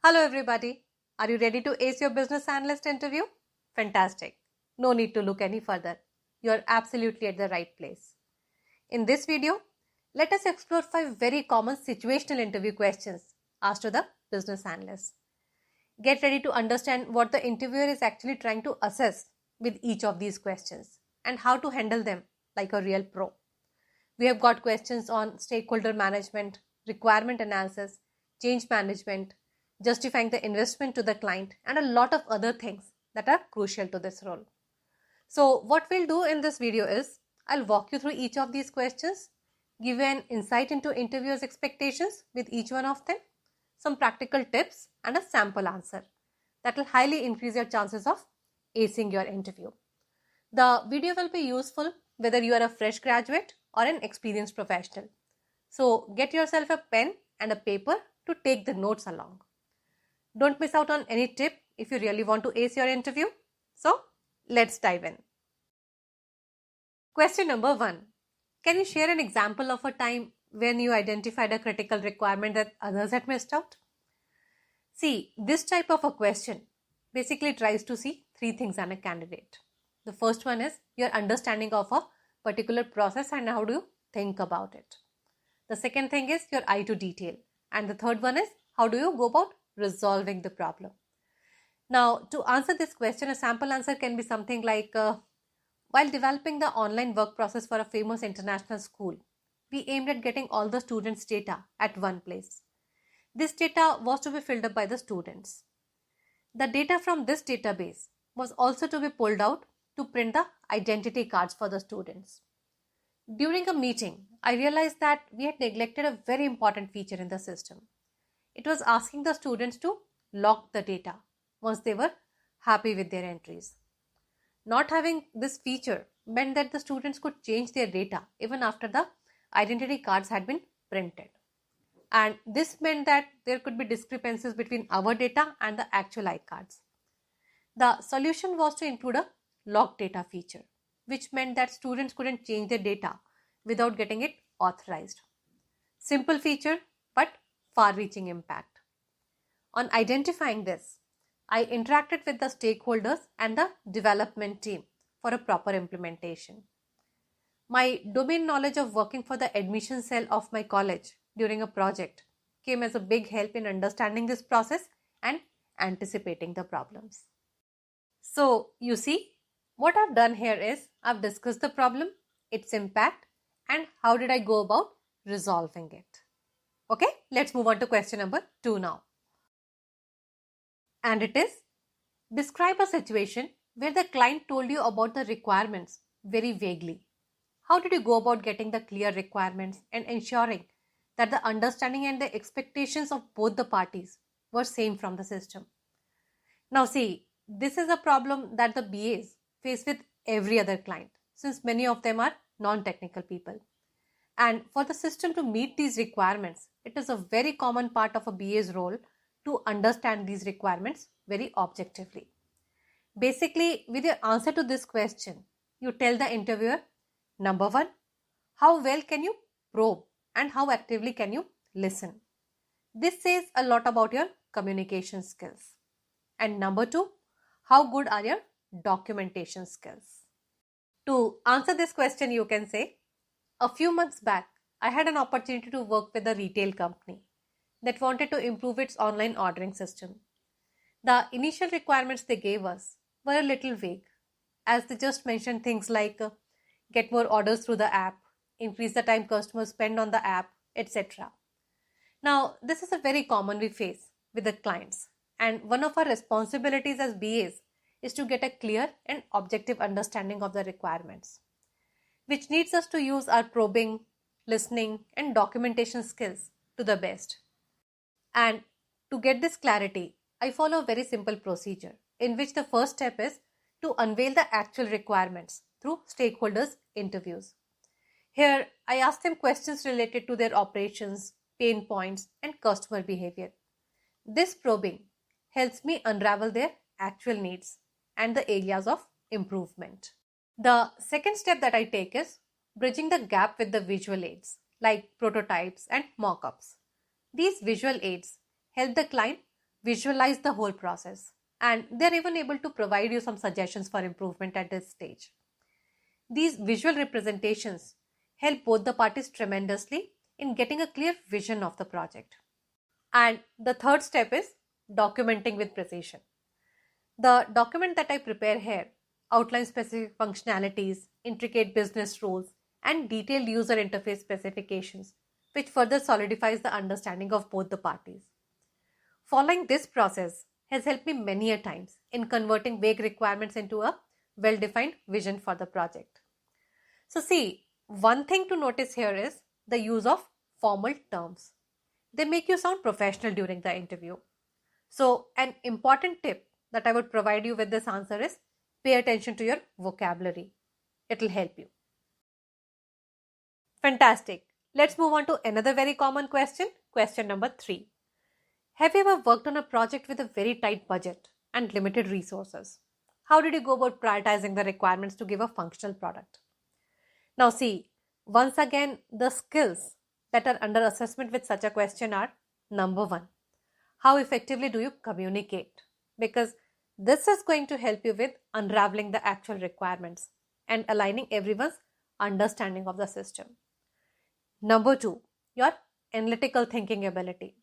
Hello everybody. Are you ready to ace your business analyst interview? Fantastic. No need to look any further. You are absolutely at the right place. In this video, let us explore 5 very common situational interview questions asked to the business analyst. Get ready to understand what the interviewer is actually trying to assess with each of these questions and how to handle them like a real pro. We have got questions on stakeholder management, requirement analysis, change management, justifying the investment to the client, and a lot of other things that are crucial to this role. So what we'll do in this video is, I'll walk you through each of these questions, give you an insight into interviewers' expectations with each one of them, some practical tips, and a sample answer that will highly increase your chances of acing your interview. The video will be useful whether you are a fresh graduate or an experienced professional. So get yourself a pen and a paper to take the notes along. Don't miss out on any tip if you really want to ace your interview. So let's dive in. Question number 1. Can you share an example of a time when you identified a critical requirement that others had missed out? See, this type of a question basically tries to see 3 things in a candidate. The first one is your understanding of a particular process and how do you think about it. The second thing is your eye to detail. And the third one is how do you go about resolving the problem. Now, to answer this question, a sample answer can be something like, while developing the online work process for a famous international school, we aimed at getting all the students' data at one place. This data was to be filled up by the students. The data from this database was also to be pulled out to print the identity cards for the students. During a meeting, I realized that we had neglected a very important feature in the system. It was asking the students to lock the data once they were happy with their entries. Not having this feature meant that the students could change their data even after the identity cards had been printed. And this meant that there could be discrepancies between our data and the actual iCards. The solution was to include a lock data feature, which meant that students couldn't change their data without getting it authorized. Simple feature, but far-reaching impact. On identifying this, I interacted with the stakeholders and the development team for a proper implementation. My domain knowledge of working for the admission cell of my college during a project came as a big help in understanding this process and anticipating the problems. So, you see, what I've done here is I've discussed the problem, its impact, and how did I go about resolving it. Okay, let's move on to question number 2 now. And it is, describe a situation where the client told you about the requirements very vaguely. How did you go about getting the clear requirements and ensuring that the understanding and the expectations of both the parties were same from the system? Now see, this is a problem that the BAs face with every other client, since many of them are non-technical people. And for the system to meet these requirements, it is a very common part of a BA's role to understand these requirements very objectively. Basically, with your answer to this question, you tell the interviewer, number 1, how well can you probe and how actively can you listen? This says a lot about your communication skills. And number 2, how good are your documentation skills? To answer this question, you can say, a few months back, I had an opportunity to work with a retail company that wanted to improve its online ordering system. The initial requirements they gave us were a little vague, as they just mentioned things like get more orders through the app, increase the time customers spend on the app, etc. Now, this is a very common we face with the clients, and one of our responsibilities as BAs is to get a clear and objective understanding of the requirements, which needs us to use our probing, listening, and documentation skills to the best. And to get this clarity, I follow a very simple procedure in which the first step is to unveil the actual requirements through stakeholders' interviews. Here, I ask them questions related to their operations, pain points, and customer behavior. This probing helps me unravel their actual needs and the areas of improvement. The second step that I take is bridging the gap with the visual aids like prototypes and mock-ups. These visual aids help the client visualize the whole process, and they're even able to provide you some suggestions for improvement at this stage. These visual representations help both the parties tremendously in getting a clear vision of the project. And the third step is documenting with precision. The document that I prepare here outlines specific functionalities, intricate business rules, and detailed user interface specifications, which further solidifies the understanding of both the parties. Following this process has helped me many a times in converting vague requirements into a well-defined vision for the project. So see, one thing to notice here is the use of formal terms. They make you sound professional during the interview. So an important tip that I would provide you with this answer is pay attention to your vocabulary. It will help you. Fantastic. Let's move on to another very common question. Question number 3. Have you ever worked on a project with a very tight budget and limited resources? How did you go about prioritizing the requirements to give a functional product? Now see, once again, the skills that are under assessment with such a question are: number 1, how effectively do you communicate? Because this is going to help you with unraveling the actual requirements and aligning everyone's understanding of the system. Number 2, your analytical thinking ability,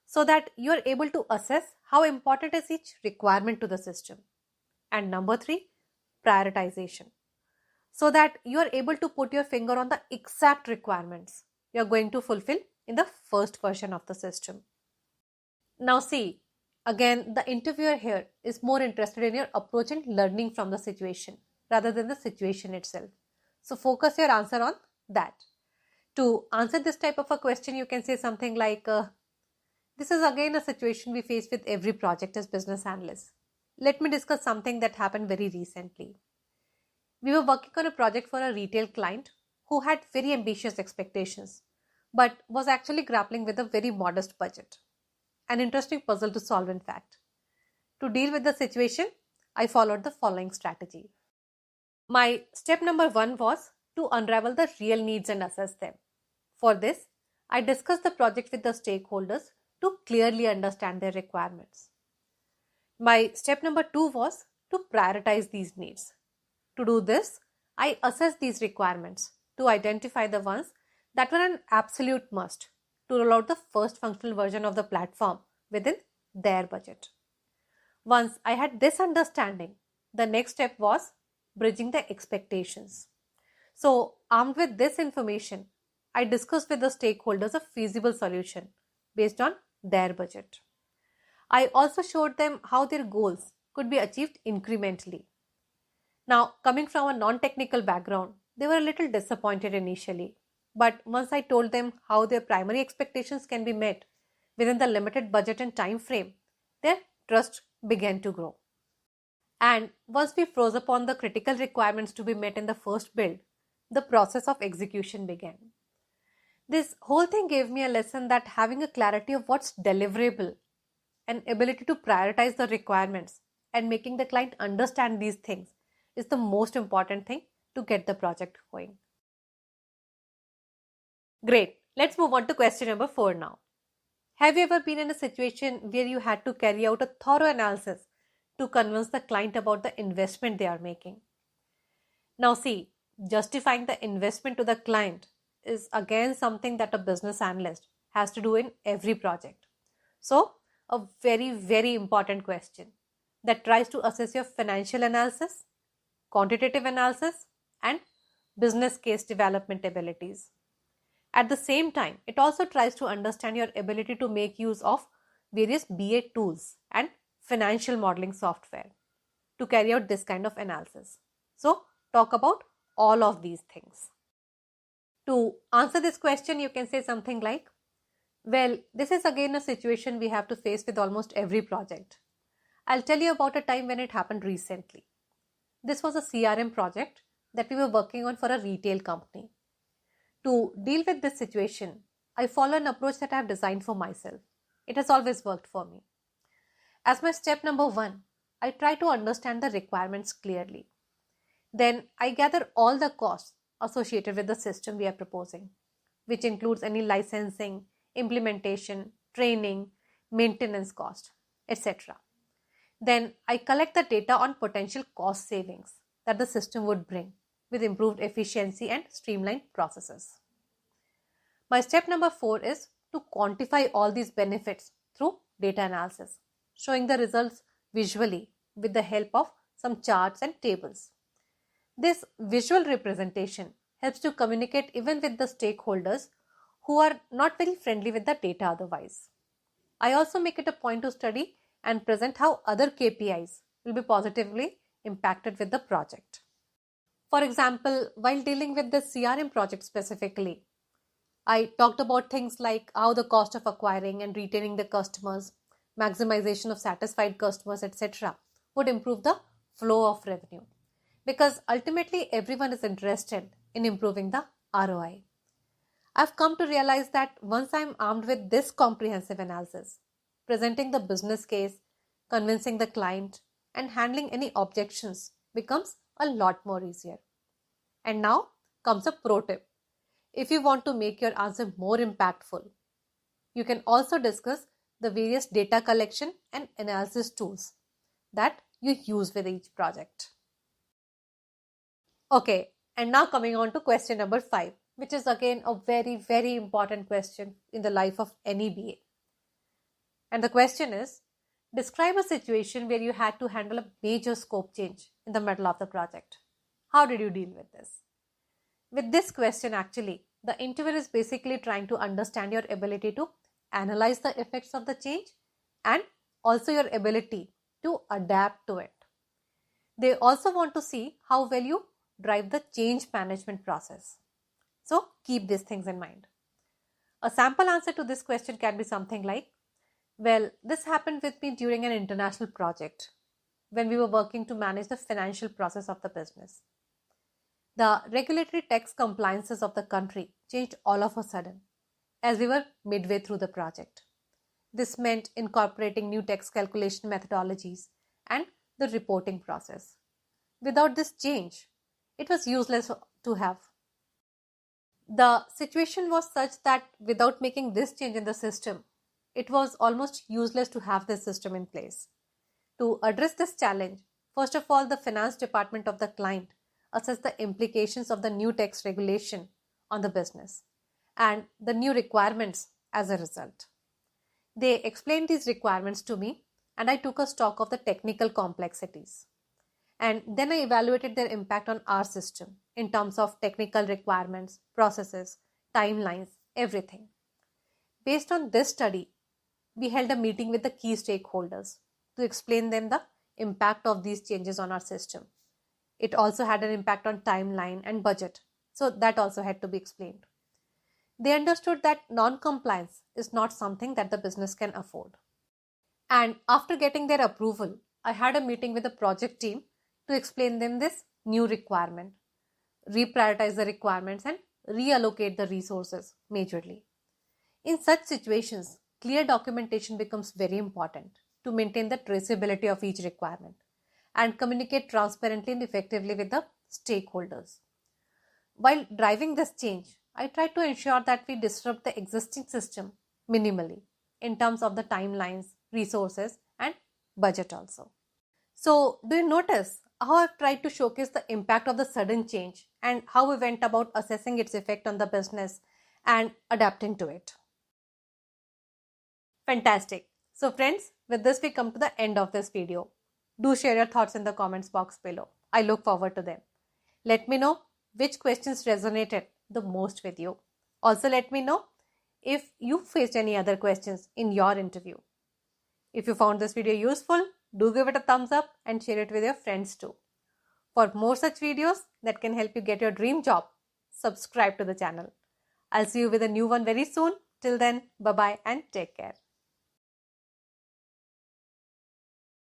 so that you are able to assess how important is each requirement to the system. And number 3, prioritization, so that you are able to put your finger on the exact requirements you are going to fulfill in the first version of the system. Now see, again, the interviewer here is more interested in your approach and learning from the situation rather than the situation itself. So focus your answer on that. To answer this type of a question, you can say something like, this is again a situation we face with every project as business analysts. Let me discuss something that happened very recently. We were working on a project for a retail client who had very ambitious expectations, but was actually grappling with a very modest budget. An interesting puzzle to solve, in fact. To deal with the situation, I followed the following strategy. My step number 1 was to unravel the real needs and assess them. For this, I discussed the project with the stakeholders to clearly understand their requirements. My step number 2 was to prioritize these needs. To do this, I assessed these requirements to identify the ones that were an absolute must to roll out the first functional version of the platform within their budget. Once I had this understanding, the next step was bridging the expectations. So, armed with this information, I discussed with the stakeholders a feasible solution based on their budget. I also showed them how their goals could be achieved incrementally. Now, coming from a non-technical background, they were a little disappointed initially. But once I told them how their primary expectations can be met within the limited budget and time frame, their trust began to grow. And once we froze upon the critical requirements to be met in the first build, the process of execution began. This whole thing gave me a lesson that having a clarity of what's deliverable, an ability to prioritize the requirements, and making the client understand these things is the most important thing to get the project going. Great. Let's move on to question number 4 now. Have you ever been in a situation where you had to carry out a thorough analysis to convince the client about the investment they are making? Now see, justifying the investment to the client is again something that a business analyst has to do in every project. So, a very, very important question that tries to assess your financial analysis, quantitative analysis, and business case development abilities. At the same time, it also tries to understand your ability to make use of various BA tools and financial modeling software to carry out this kind of analysis. So, talk about all of these things. To answer this question, you can say something like, well, this is again a situation we have to face with almost every project. I'll tell you about a time when it happened recently. This was a CRM project that we were working on for a retail company. To deal with this situation, I follow an approach that I have designed for myself. It has always worked for me. As my step number 1, I try to understand the requirements clearly. Then I gather all the costs associated with the system we are proposing, which includes any licensing, implementation, training, maintenance cost. etc. Then I collect the data on potential cost savings that the system would bring with improved efficiency and streamlined processes. My step number 4 is to quantify all these benefits through data analysis, showing the results visually with the help of some charts and tables. This visual representation helps to communicate even with the stakeholders who are not very friendly with the data otherwise. I also make it a point to study and present how other KPIs will be positively impacted with the project. For example, while dealing with the CRM project specifically, I talked about things like how the cost of acquiring and retaining the customers, maximization of satisfied customers, etc., would improve the flow of revenue. Because ultimately, everyone is interested in improving the ROI. I've come to realize that once I'm armed with this comprehensive analysis, presenting the business case, convincing the client, and handling any objections becomes a lot more easier. And now comes a pro tip. If you want to make your answer more impactful, you can also discuss the various data collection and analysis tools that you use with each project. Okay, and now coming on to question number 5, which is again a very, very important question in the life of any BA. And the question is, describe a situation where you had to handle a major scope change in the middle of the project. How did you deal with this? With this question, actually, the interviewer is basically trying to understand your ability to analyze the effects of the change and also your ability to adapt to it. They also want to see how well you drive the change management process. So keep these things in mind. A sample answer to this question can be something like, well, this happened with me during an international project when we were working to manage the financial process of the business. The regulatory tax compliances of the country changed all of a sudden as we were midway through the project. This meant incorporating new tax calculation methodologies and the reporting process. Without this change, it was useless to have. The situation was such that without making this change in the system, it was almost useless to have this system in place. To address this challenge, first of all, the finance department of the client assess the implications of the new tax regulation on the business and the new requirements as a result. They explained these requirements to me and I took a stock of the technical complexities. And then I evaluated their impact on our system in terms of technical requirements, processes, timelines, everything. Based on this study, we held a meeting with the key stakeholders to explain them the impact of these changes on our system. It also had an impact on timeline and budget, so that also had to be explained. They understood that non-compliance is not something that the business can afford. And after getting their approval, I had a meeting with the project team to explain them this new requirement, reprioritize the requirements and reallocate the resources majorly. In such situations, clear documentation becomes very important to maintain the traceability of each requirement and communicate transparently and effectively with the stakeholders. While driving this change, I try to ensure that we disrupt the existing system minimally in terms of the timelines, resources, and budget also. So, do you notice how I've tried to showcase the impact of the sudden change and how we went about assessing its effect on the business and adapting to it? Fantastic. So friends, with this we come to the end of this video. Do share your thoughts in the comments box below. I look forward to them. Let me know which questions resonated the most with you. Also let me know if you faced any other questions in your interview. If you found this video useful, do give it a thumbs up and share it with your friends too. For more such videos that can help you get your dream job, subscribe to the channel. I'll see you with a new one very soon. Till then, bye-bye and take care.